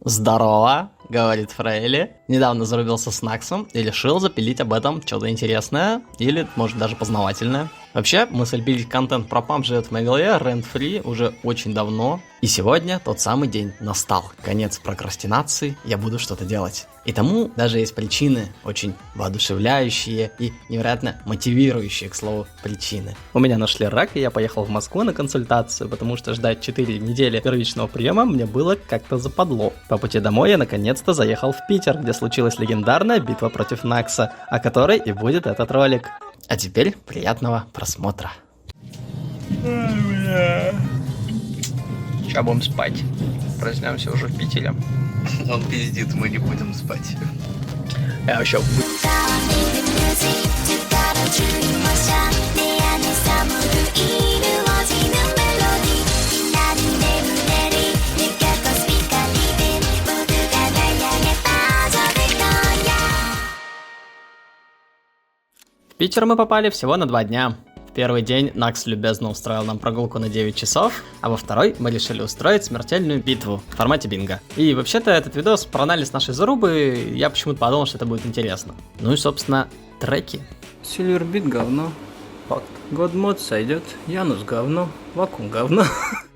Здорово, говорит Фрейли. Недавно зарубился с Наксом и решил запилить об этом что-то интересное или, может, даже познавательное. Вообще, мысль пилить контент про памп живет в моей голове rent-free уже очень давно. И сегодня тот самый день настал. Конец прокрастинации, я буду что-то делать. И тому даже есть причины, очень воодушевляющие и невероятно мотивирующие, к слову, причины. У меня нашли рак, и я поехал в Москву на консультацию, потому что ждать 4 недели первичного приема мне было как-то западло. По пути домой я наконец-то заехал в Питер, где случилась легендарная битва против Накса, о которой и будет этот ролик. А теперь приятного просмотра. Сейчас будем спать. Проснемся уже в Питере. Он пиздит, мы не будем спать. Я вообще... В Питер мы попали всего на 2 дня. В первый день Накс любезно устроил нам прогулку на 9 часов, а во второй мы решили устроить смертельную битву в формате бинго. И вообще-то этот видос про анализ нашей зарубы, я почему-то подумал, что это будет интересно. Ну и, собственно, треки. Сильвербит говно. Факт. Годмод сойдет. Янус говно. Вакуум говно.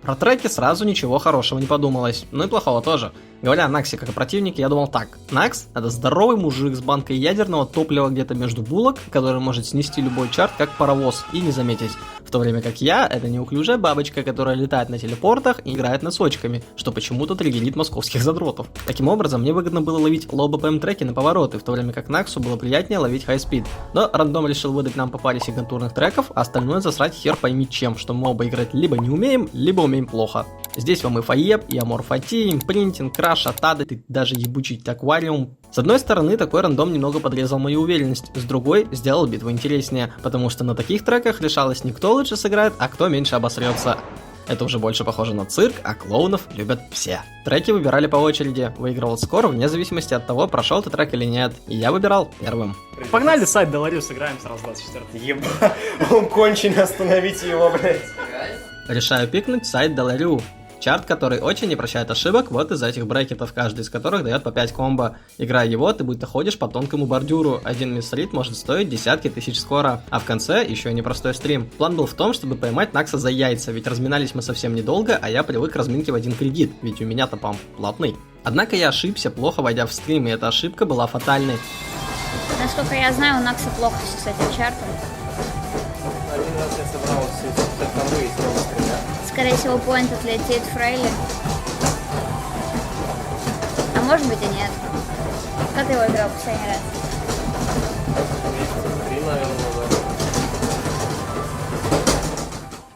Про треки сразу ничего хорошего не подумалось, ну и плохого тоже. Говоря о Наксе как о противнике, я думал так. Накс — это здоровый мужик с банкой ядерного топлива где-то между булок, который может снести любой чарт как паровоз и не заметить. В то время как я — это неуклюжая бабочка, которая летает на телепортах и играет носочками, что почему-то триггерит московских задротов. Таким образом, мне выгодно было ловить лоу-БПМ треки на повороты, в то время как Наксу было приятнее ловить хай-спид. Но рандом решил выдать нам по паре сигнатурных треков, а остальное засрать хер пойми чем, что мы оба играть либо не умеем, либо умеем плохо. Здесь вам и фаеб, и аморфати, импринтинг, краш, атады, и даже ебучий аквариум. С одной стороны, такой рандом немного подрезал мою уверенность, с другой, сделал битву интереснее, потому что на таких треках решалось не кто лучше сыграет, а кто меньше обосрется. Это уже больше похоже на цирк, а клоунов любят все. Треки выбирали по очереди, выигрывал скор вне зависимости от того, прошел ты трек или нет, и я выбирал первым. Погнали сайт Доларю, сыграем сразу 24. Еба, он конченый, остановите его, блядь. Решаю пикнуть сайт Доларю. Чарт, который очень не прощает ошибок, вот из этих брекетов, каждый из которых дает по 5 комбо. Играя его, ты будто ходишь по тонкому бордюру, один миссрит может стоить десятки тысяч скора, а в конце еще и непростой стрим. План был в том, чтобы поймать Накса за яйца, ведь разминались мы совсем недолго, а я привык к разминке в 1 кредит, ведь у меня-то памп платный. Однако я ошибся, плохо войдя в стрим, и эта ошибка была фатальной. Насколько я знаю, у Накса плохо все с этим чартом. Один раз я собрал все комбы и снова стрелял. Скорее всего, поинт отлетит Фрейли. А может быть и нет. Как ты его играл последний раз? Месяца 3, наверное, назад.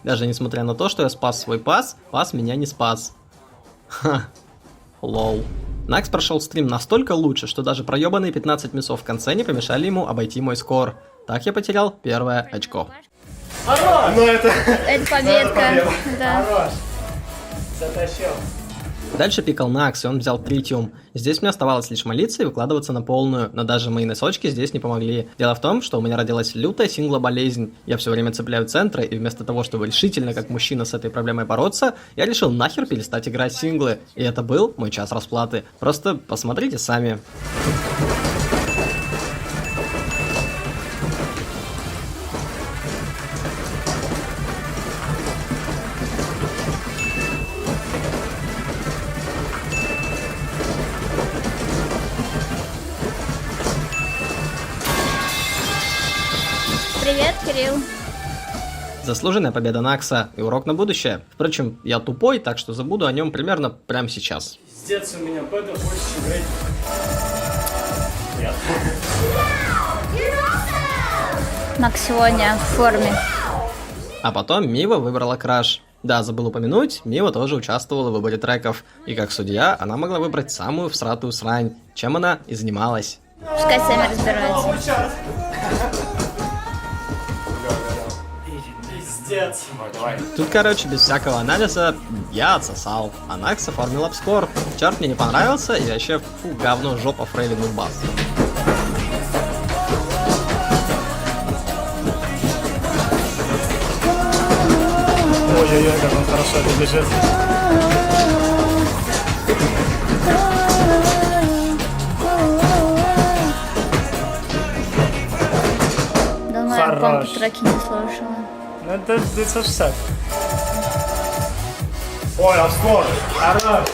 Даже несмотря на то, что я спас свой пас, пас меня не спас. Ха, лол. Накс прошел стрим настолько лучше, что даже проебанные 15 мясов в конце не помешали ему обойти мой скор. Так я потерял первое очко. Ну это... Это победка. Да. Хорош. Затащил. Дальше пикал Накс, и он взял тритиум. Здесь мне оставалось лишь молиться и выкладываться на полную, но даже мои носочки здесь не помогли. Дело в том, что у меня родилась лютая сингла-болезнь. Я все время цепляю центры, и вместо того, чтобы решительно, как мужчина, с этой проблемой бороться, я решил нахер перестать играть синглы. И это был мой час расплаты. Просто посмотрите сами. Привет, Кирилл. Заслуженная победа Накса и урок на будущее. Впрочем, я тупой, так что забуду о нем примерно прямо сейчас. Пиздец у меня беда, хочешь играть? Нет. Накс сегодня в форме. А потом Мива выбрала краш. Да, забыл упомянуть, Мива тоже участвовала в выборе треков. И как судья, она могла выбрать самую всратую срань, чем она и занималась. Пускай сами разбираются. Пиздец. Тут, короче, без всякого анализа я отсосал, а Накс оформил апскор. Чарт мне не понравился, и вообще, фу, говно, жопа, Фрейли, нурбас. Ой-ой-ой, как он хорошо это бежит. треки не слушала. Ну, это 960. Ой, обскор. Хорош.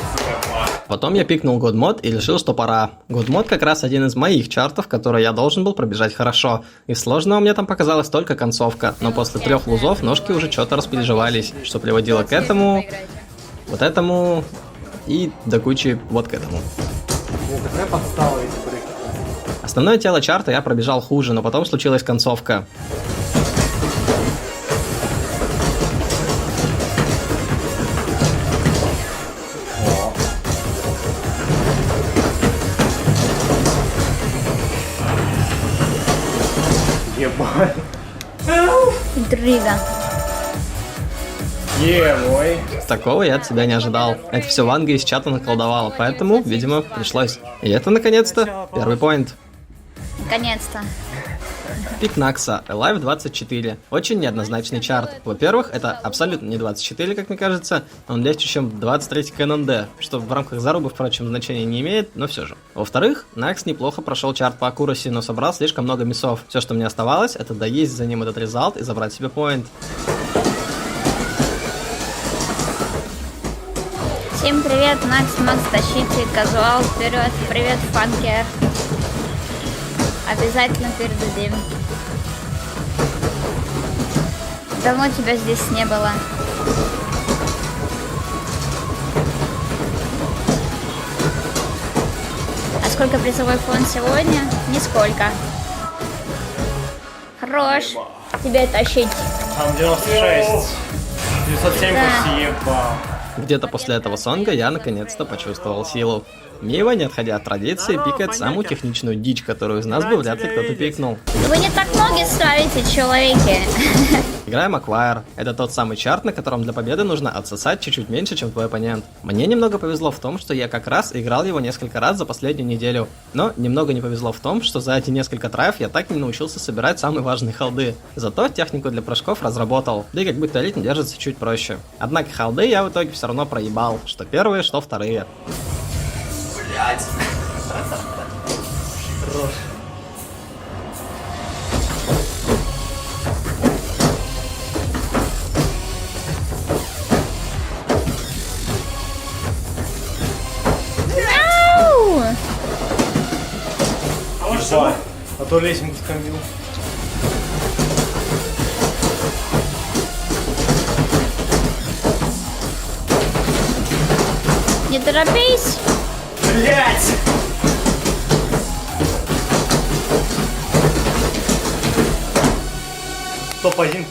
Потом я пикнул God Mode и решил, что пора. God Mode как раз один из моих чартов, которые я должен был пробежать хорошо. И сложного мне там показалась только концовка, но после 3 лузов ножки уже что-то распереживались, что приводило к этому, вот этому и до кучи вот к этому. Какая подстава эти брыки. Основное тело чарта я пробежал хуже, но потом случилась концовка. Ебать. Интрига. Ой. Такого я от себя не ожидал. Это все Ванга из чата наколдовала, поэтому, видимо, пришлось. И это, наконец-то, первый поинт. Наконец-то. Пик Накса, Alive 24. Очень неоднозначный чарт. Во-первых, это абсолютно не 24, как мне кажется. Он легче, чем 23 КННД, что в рамках зарубы, впрочем, значения не имеет, но все же. Во-вторых, Накс неплохо прошел чарт по аккураси, но собрал слишком много миссов. Все, что мне оставалось, это доесть за ним этот резалт и забрать себе поинт. Всем привет, Макс, тащите казуал вперед. Привет, фанкер. Обязательно передадим. Давно тебя здесь не было. А сколько призовой фонд сегодня? Нисколько. Хорош. Тебе тащить. Там 96. 970 Да. ебал. Где-то после этого сонга я наконец-то почувствовал силу. Мива, не отходя от традиции, пикает самую техничную дичь, которую из нас бы вряд ли кто-то пикнул. Вы не так ноги ставите, человеки. Играем Acquire. Это тот самый чарт, на котором для победы нужно отсосать чуть-чуть меньше, чем твой оппонент. Мне немного повезло в том, что я как раз играл его несколько раз за последнюю неделю. Но немного не повезло в том, что за эти несколько траев я так и не научился собирать самые важные холды. Зато технику для прыжков разработал. Да и как будто ритм держится чуть проще. Однако холды я в итоге все равно проебал. Что первые, что вторые. Ау! Ебать. А то лесенку скамбил. Не торопись. Блять! Топ-1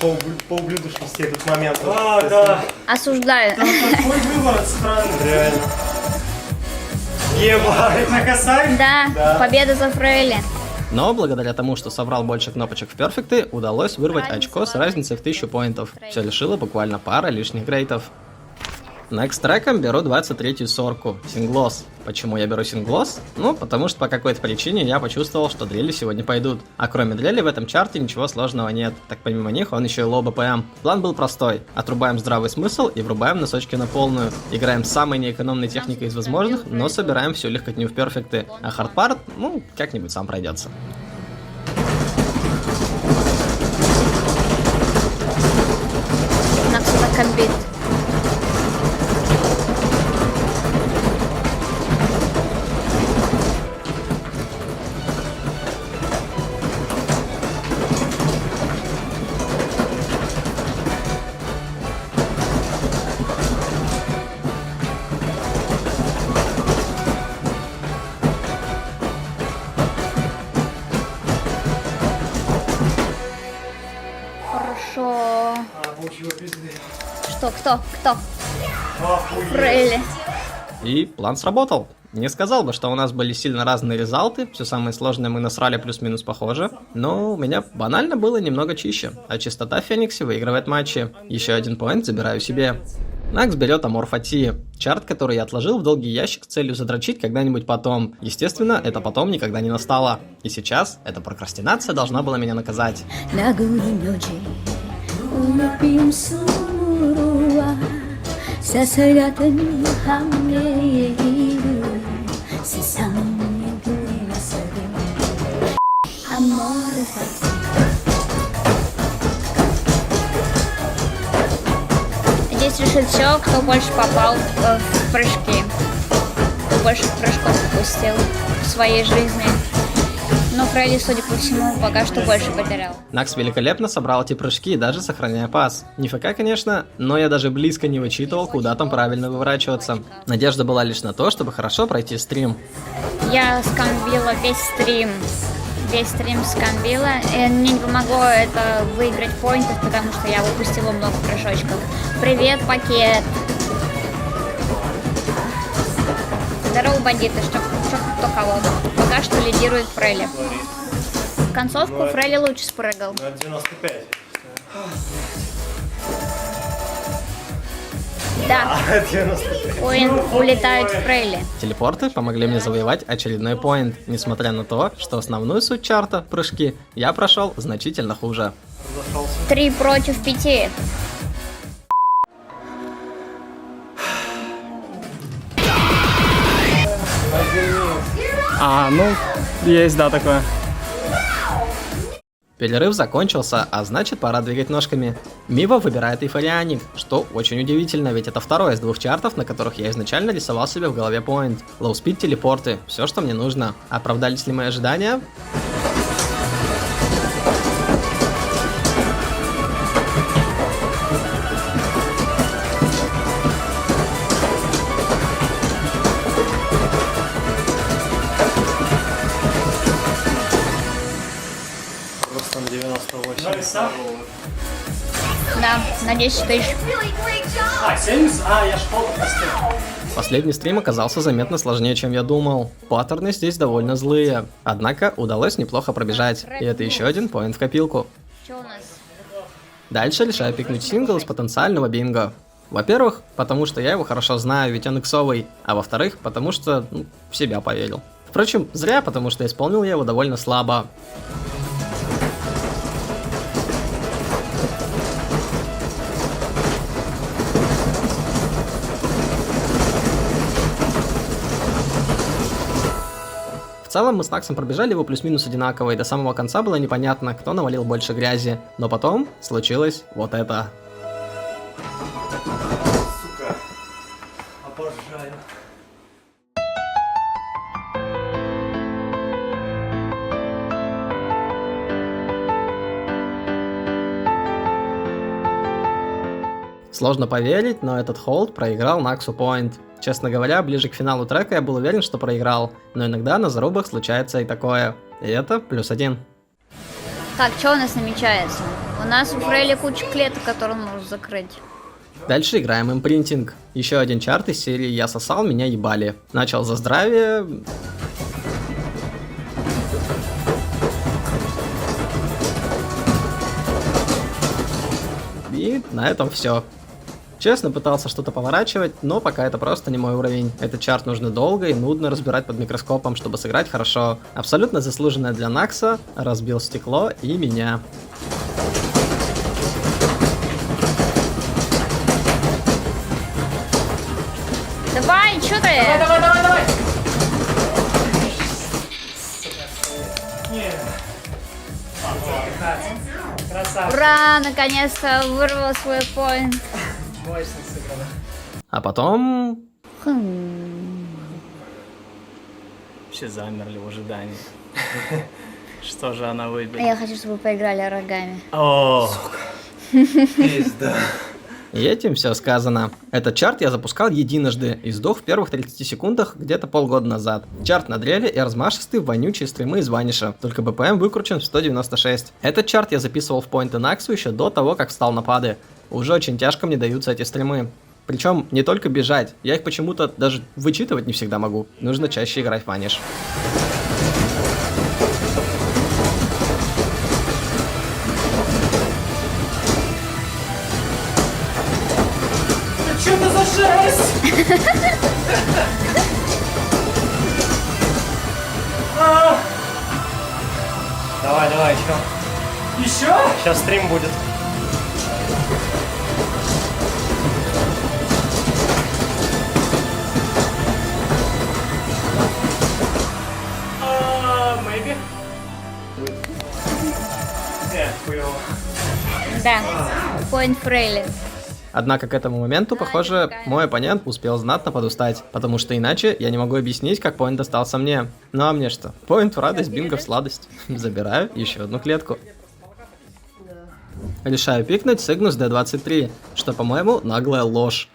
по ублюдочности этот момент. А, да. Осуждаю. Какой выбор странный. Реально. Ебать, на косарь? Да, победа за Фрейли. Но благодаря тому, что собрал больше кнопочек в перфекты, удалось вырвать очко с разницей в 1000 поинтов. Все лишило буквально пара лишних грейтов. Next треком беру 23-ю сорку, Синглос. Почему я беру Синглос? Ну, потому что по какой-то причине я почувствовал, что дрели сегодня пойдут. А кроме дрели в этом чарте ничего сложного нет. Так помимо них он еще и лоу БПМ. План был простой. Отрубаем здравый смысл и врубаем носочки на полную. Играем с самой неэкономной техникой из возможных, но собираем всю легкотню в перфекты. А хардпарт, ну, как-нибудь сам пройдется. Нас сюда комбит. Хорошо. Что, кто? Фрейли. И план сработал. Не сказал бы, что у нас были сильно разные резалты, все самое сложное мы насрали плюс-минус похоже, но у меня банально было немного чище, а чистота в Фениксе выигрывает матчи. Еще один поинт забираю себе. Накс берет Аморфати, чарт, который я отложил в долгий ящик с целью задрочить когда-нибудь потом. Естественно, это потом никогда не настало. И сейчас эта прокрастинация должна была меня наказать. Лучше всего, кто больше попал в прыжки. Кто больше прыжков упустил в своей жизни. Но Фрейли, судя по всему, пока что больше потерял. Накс великолепно собрал эти прыжки, даже сохраняя пас. Не ФК, конечно, но я даже близко не вычитывал, куда там правильно выворачиваться. Надежда была лишь на то, чтобы хорошо пройти стрим. Я скамбила весь стрим. Весь стрим скамбила. И мне не помогло это выиграть поинтов, потому что я выпустила много прыжочков. Привет, пакет. Здорово, бандиты, что кто кого. Пока что лидирует Фрейли. В концовку Фрейли лучше спрыгал. 95. Да, 95. поинт улетает в Фрейли. Телепорты помогли мне завоевать очередной поинт, несмотря на то, что основную суть чарта, прыжки, я прошел значительно хуже. 3 против 5. Ну, есть, да, такое. Перерыв закончился, а значит пора двигать ножками. Мива выбирает Эйфорианик, что очень удивительно, ведь это второй из 2 чартов, на которых я изначально рисовал себе в голове поинт. Лоу-спид, телепорты, все, что мне нужно. Оправдались ли мои ожидания? Просто на 98. Да, на 10 тысяч. 70? Я ж пол поставил. Последний стрим оказался заметно сложнее, чем я думал. Паттерны здесь довольно злые. Однако удалось неплохо пробежать, и это еще один поинт в копилку. Что у нас? Дальше решаю пикнуть сингл из потенциального бинго. Во-первых, потому что я его хорошо знаю, ведь он иксовый, а во-вторых, потому что в себя поверил. Впрочем, зря, потому что исполнил я его довольно слабо. В целом мы с Наксом пробежали его плюс-минус одинаково, и до самого конца было непонятно, кто навалил больше грязи. Но потом случилось вот это. Сука. Обожаю. Сложно поверить, но этот холд проиграл Наксу поинт. Честно говоря, ближе к финалу трека я был уверен, что проиграл, но иногда на зарубах случается и такое. И это +1. Так, что у нас намечается? У нас у Фрейли куча клеток, которые он может закрыть. Дальше играем импринтинг. Еще один чарт из серии «Я сосал, меня ебали». Начал за здравие. И на этом все. Честно, пытался что-то поворачивать, но пока это просто не мой уровень. Этот чарт нужно долго и нудно разбирать под микроскопом, чтобы сыграть хорошо. Абсолютно заслуженное для Накса, разбил стекло и меня. Давай, что ты? Давай! Не. Красавчик. Ура, наконец-то вырвал свой поинт. Мощно сыграно. А потом... Все замерли в ожидании. Что же она выберет? Я хочу, чтобы вы поиграли рогами. О, Пизда. И этим все сказано. Этот чарт я запускал единожды и сдох в первых 30 секундах где-то полгода назад. Чарт на дреле и размашистые вонючие стримы из Ваниша, только БПМ выкручен в 196. Этот чарт я записывал в поинты Наксу еще до того, как встал на пады. Уже очень тяжко мне даются эти стримы. Причем не только бежать, я их почему-то даже вычитывать не всегда могу. Нужно чаще играть в Ваниш. Что это за жесть? Давай, еще. Еще? Сейчас стрим будет. Maybe. Хуёво. Да, поинт Фрейли. Однако к этому моменту, похоже, мой оппонент успел знатно подустать, потому что иначе я не могу объяснить, как поинт достался мне. Ну а мне что? Поинт в радость, бинго в сладость. Забираю еще одну клетку. Решаю пикнуть Cygnus D23, что, по-моему, наглая ложь.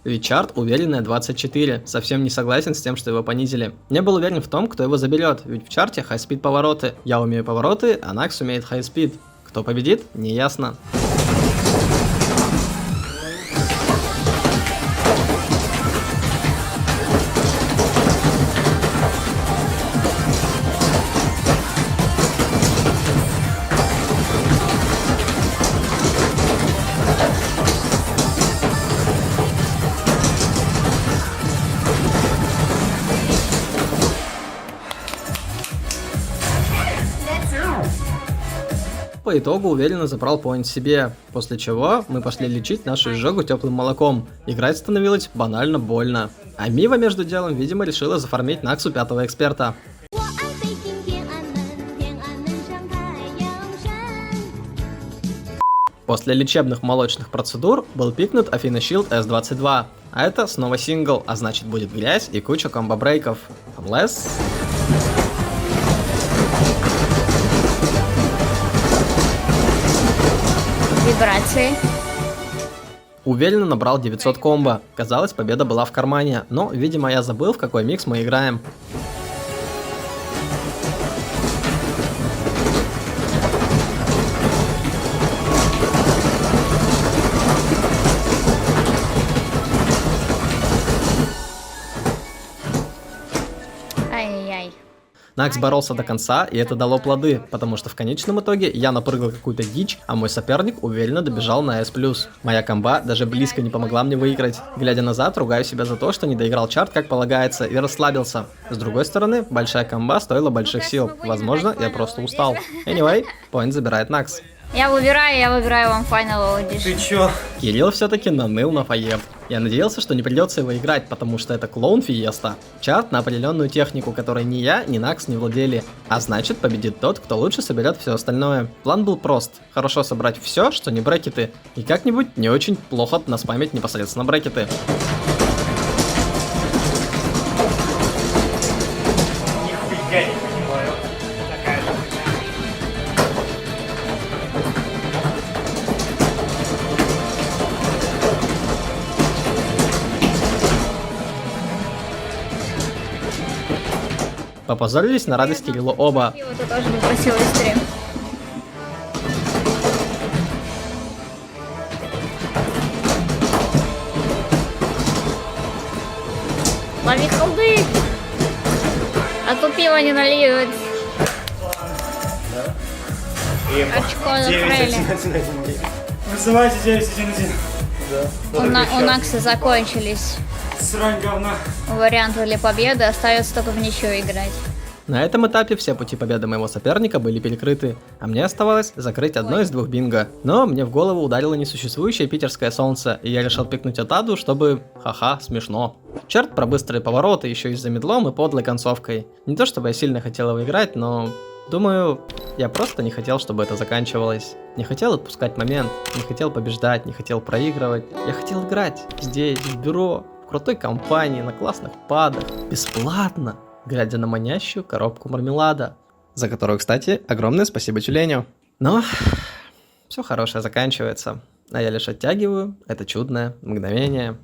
Вичард уверенная 24, совсем не согласен с тем, что его понизили. Не был уверен в том, кто его заберет, ведь в чарте хай-спид повороты. Я умею повороты, а Накс умеет хай-спид. Кто победит, не ясно. По итогу уверенно забрал поинт себе, после чего мы пошли лечить нашу изжогу теплым молоком. Играть становилось банально больно. А Мива между делом, видимо, решила зафармить Наксу 5-го эксперта. После лечебных молочных процедур был пикнут Афина Shield S22, а это снова сингл, а значит будет грязь и куча комбо-брейков. Unless... Вибрации. Уверенно набрал 900 комбо. Казалось, победа была в кармане, но, видимо, я забыл, в какой микс мы играем. Ай-яй-яй. Накс боролся до конца, и это дало плоды, потому что в конечном итоге я напрыгал какую-то дичь, а мой соперник уверенно добежал на S+. Моя комба даже близко не помогла мне выиграть. Глядя назад, ругаю себя за то, что не доиграл чарт как полагается и расслабился. С другой стороны, большая комба стоила больших сил. Возможно, я просто устал. Anyway, поинт забирает Накс. Я выбираю вам Final Audition. Ты чё? Кирилл все-таки наныл на Фаеб. Я надеялся, что не придется его играть, потому что это клоун Фиеста. Чарт на определенную технику, которой ни я, ни Накс не владели. А значит, победит тот, кто лучше соберет все остальное. План был прост. Хорошо собрать все, что не брекеты. И как-нибудь не очень плохо наспамить непосредственно брекеты. Нихуя не понимаю. Такая же хуйня. Попозорились на радость Кириллу оба. И вот тут тоже попросила стрим. Лови холды! А то пиво не нальют. Очко закрыли. Вызывайте 911. У Накса закончились Срань говна. варианты для победы, остается только в ничью играть. На этом этапе все пути победы моего соперника были перекрыты, а мне оставалось закрыть одно из двух бинго. Но мне в голову ударило несуществующее питерское солнце, и я решил пикнуть Атаду, чтобы... Ха-ха, смешно. Черт про быстрые повороты, еще и с замедлом и подлой концовкой. Не то чтобы я сильно хотел его играть, но... Думаю, я просто не хотел, чтобы это заканчивалось. Не хотел отпускать момент, не хотел побеждать, не хотел проигрывать. Я хотел играть здесь, в бюро, в крутой компании, на классных падах, бесплатно, глядя на манящую коробку мармелада, за которую, кстати, огромное спасибо тюленю. Но все хорошее заканчивается, а я лишь оттягиваю это чудное мгновение.